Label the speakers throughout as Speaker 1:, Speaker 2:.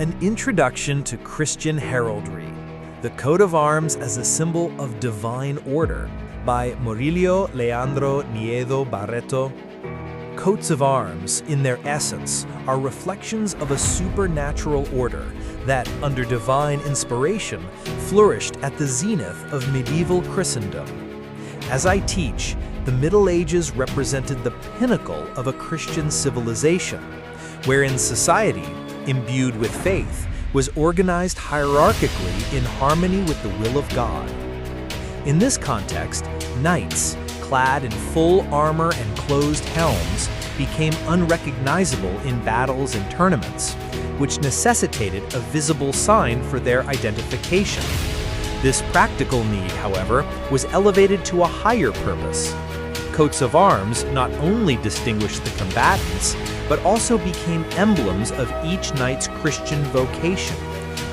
Speaker 1: An Introduction to Christian Heraldry, the Coat of Arms as a Symbol of Divine Order by Murillo Leandro Nieto Barreto. Coats of arms, in their essence, are reflections of a supernatural order that, under divine inspiration, flourished at the zenith of medieval Christendom. As I teach, the Middle Ages represented the pinnacle of a Christian civilization, wherein society, imbued with faith, was organized hierarchically in harmony with the will of God. In this context, knights, clad in full armor and closed helms, became unrecognizable in battles and tournaments, which necessitated a visible sign for their identification. This practical need, however, was elevated to a higher purpose. Coats of arms not only distinguished the combatants, but also became emblems of each knight's Christian vocation,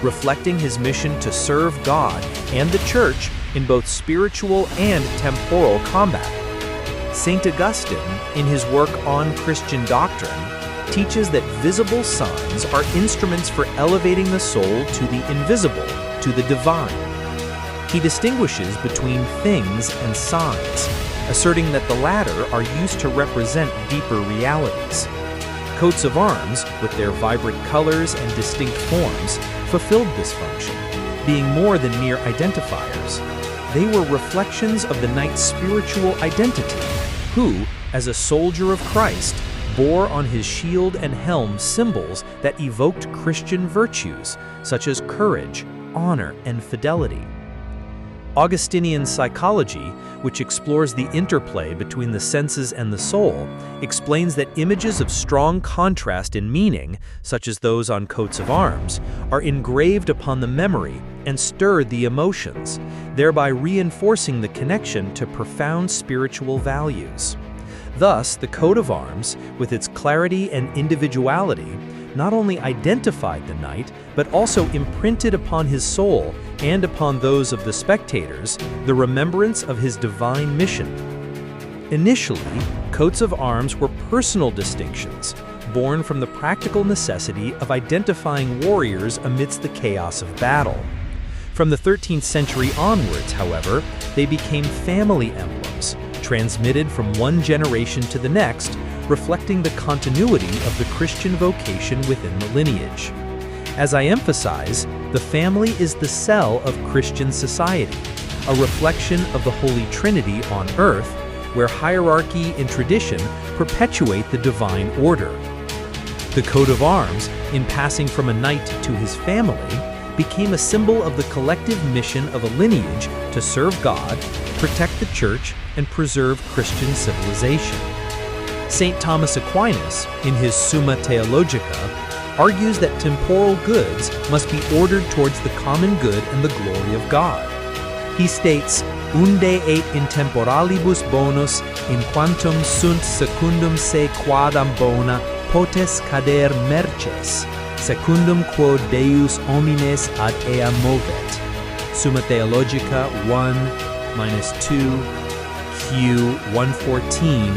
Speaker 1: reflecting his mission to serve God and the Church in both spiritual and temporal combat. St. Augustine, in his work on Christian doctrine, teaches that visible signs are instruments for elevating the soul to the invisible, to the divine. He distinguishes between things and signs, asserting that the latter are used to represent deeper realities. Coats of arms, with their vibrant colors and distinct forms, fulfilled this function, being more than mere identifiers. They were reflections of the knight's spiritual identity, who, as a soldier of Christ, bore on his shield and helm symbols that evoked Christian virtues, such as courage, honor, and fidelity. Augustinian psychology, which explores the interplay between the senses and the soul, explains that images of strong contrast in meaning, such as those on coats of arms, are engraved upon the memory and stir the emotions, thereby reinforcing the connection to profound spiritual values. Thus, the coat of arms, with its clarity and individuality, not only identified the knight, but also imprinted upon his soul and upon those of the spectators the remembrance of his divine mission. Initially, coats of arms were personal distinctions, born from the practical necessity of identifying warriors amidst the chaos of battle. From the 13th century onwards, however, they became family emblems, transmitted from one generation to the next, reflecting the continuity of the Christian vocation within the lineage. As I emphasize, the family is the cell of Christian society, a reflection of the Holy Trinity on earth, where hierarchy and tradition perpetuate the divine order. The coat of arms, in passing from a knight to his family, became a symbol of the collective mission of a lineage to serve God, protect the Church, and preserve Christian civilization. St. Thomas Aquinas, in his Summa Theologica, argues that temporal goods must be ordered towards the common good and the glory of God. He states, "Unde et in temporalibus bonus, in quantum sunt secundum se quadam bona, potes cader merces, secundum quod Deus homines ad ea movet." Summa Theologica 1-2, Q 114,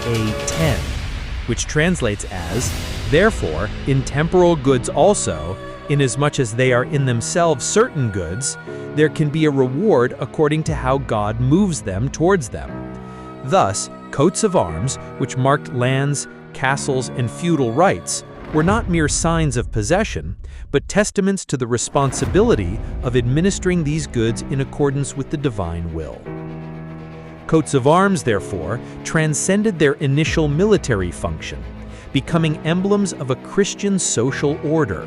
Speaker 1: A10, which translates as, "Therefore, in temporal goods also, inasmuch as they are in themselves certain goods, there can be a reward according to how God moves them towards them." Thus, coats of arms, which marked lands, castles, and feudal rights, were not mere signs of possession, but testaments to the responsibility of administering these goods in accordance with the divine will. Coats of arms, therefore, transcended their initial military function, becoming emblems of a Christian social order.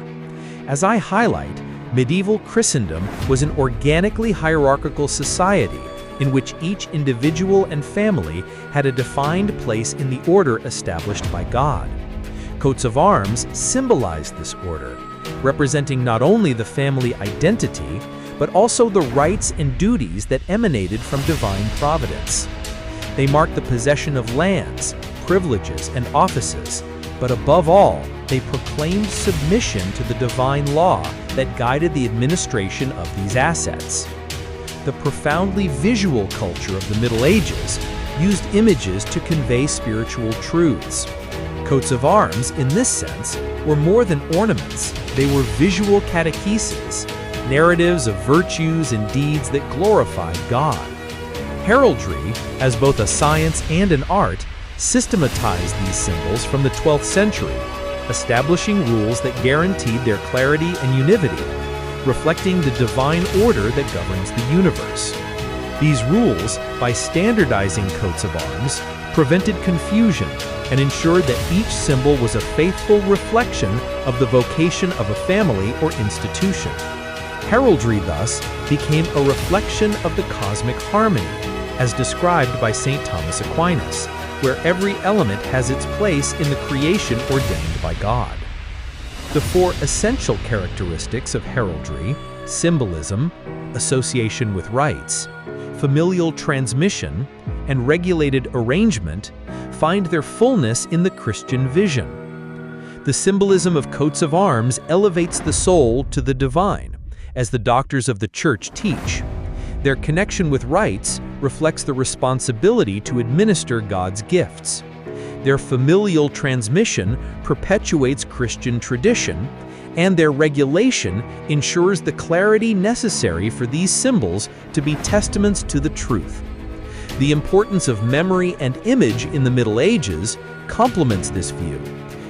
Speaker 1: As I highlight, medieval Christendom was an organically hierarchical society in which each individual and family had a defined place in the order established by God. Coats of arms symbolized this order, representing not only the family identity, but also the rights and duties that emanated from divine providence. They marked the possession of lands, privileges, and offices, but above all, they proclaimed submission to the divine law that guided the administration of these assets. The profoundly visual culture of the Middle Ages used images to convey spiritual truths. Coats of arms, in this sense, were more than ornaments. They were visual catecheses, narratives of virtues and deeds that glorified God. Heraldry, as both a science and an art, systematized these symbols from the 12th century, establishing rules that guaranteed their clarity and unity, reflecting the divine order that governs the universe. These rules, by standardizing coats of arms, prevented confusion and ensured that each symbol was a faithful reflection of the vocation of a family or institution. Heraldry, thus, became a reflection of the cosmic harmony, as described by St. Thomas Aquinas, where every element has its place in the creation ordained by God. The four essential characteristics of heraldry, symbolism, association with rites, familial transmission, and regulated arrangement, find their fullness in the Christian vision. The symbolism of coats of arms elevates the soul to the divine, as the doctors of the Church teach. Their connection with rites reflects the responsibility to administer God's gifts. Their familial transmission perpetuates Christian tradition, and their regulation ensures the clarity necessary for these symbols to be testaments to the truth. The importance of memory and image in the Middle Ages complements this view,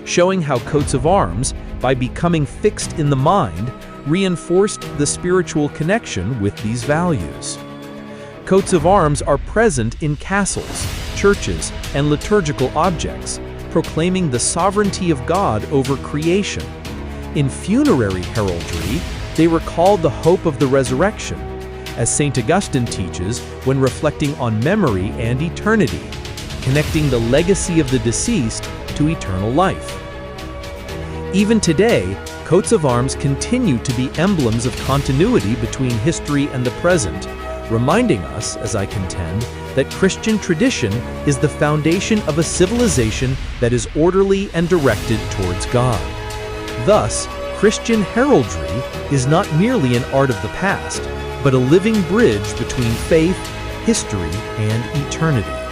Speaker 1: showing how coats of arms, by becoming fixed in the mind, reinforced the spiritual connection with these values. Coats of arms are present in castles, churches, and liturgical objects, proclaiming the sovereignty of God over creation. In funerary heraldry, they recall the hope of the resurrection, as St. Augustine teaches when reflecting on memory and eternity, connecting the legacy of the deceased to eternal life. Even today, coats of arms continue to be emblems of continuity between history and the present, reminding us, as I contend, that Christian tradition is the foundation of a civilization that is orderly and directed towards God. Thus, Christian heraldry is not merely an art of the past, but a living bridge between faith, history, and eternity.